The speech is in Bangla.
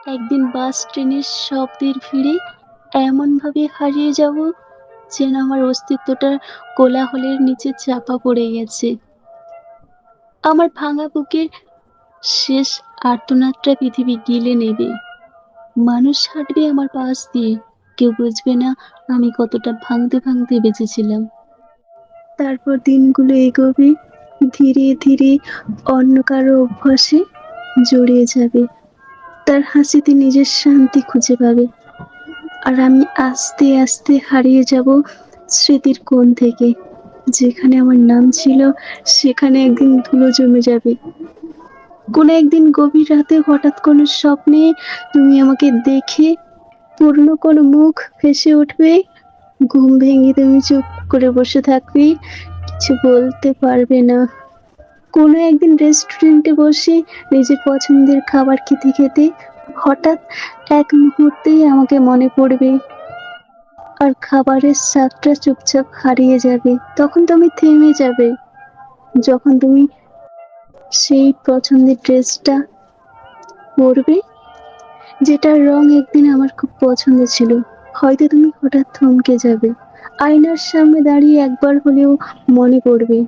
একদিন বাস ট্রেনের শব্দের ভিড়ে এমনভাবে হারিয়ে যাব যেন আমার অস্তিত্বটা কোলাহলের নিচে চাপা পড়ে গেছে। আমার ভাঙা বুকের শেষ আর্তনাদটা পৃথিবী গিলে নেবে। মানুষ হাঁটবে আমার পাশ দিয়ে, কেউ বুঝবে না আমি কতটা ভাঙতে ভাঙতে বেঁচেছিলাম। তারপর দিনগুলো এগোবে, ধীরে ধীরে অন্য কারো অভ্যাসে জড়িয়ে যাবে। তার হাসিতে নিজের শান্তি খুঁজে পাবে, আর আমি আস্তে আস্তে হারিয়ে যাব স্মৃতির কোণ থেকে। যেখানে আমার নাম ছিল সেখানে একদিন ধুলো জমে যাবে। কোনো একদিন গভীর রাতে হঠাৎ কোনো স্বপ্নে তুমি আমাকে দেখে পুরনো কোনো মুখ ভেসে উঠবে। ঘুম ভেঙে তুমি চুপ করে বসে থাকবে, কিছু বলতে পারবে না। কোনো একদিন রেস্টুরেন্টে বসে নিজের পছন্দের খাবার খেতে খেতে হঠাৎ এক মুহূর্তেই আমাকে মনে পড়বে, আর খাবারের স্বাদটা চুপচাপ হারিয়ে যাবে। তখন তুমি থেমে যাবে, যখন তুমি সেই পছন্দের ড্রেসটা পরবে যেটার রং একদিন আমার খুব পছন্দ ছিল। হয়তো তুমি হঠাৎ থমকে যাবে, আয়নার সামনে দাঁড়িয়ে একবার হলেও মনে পড়বে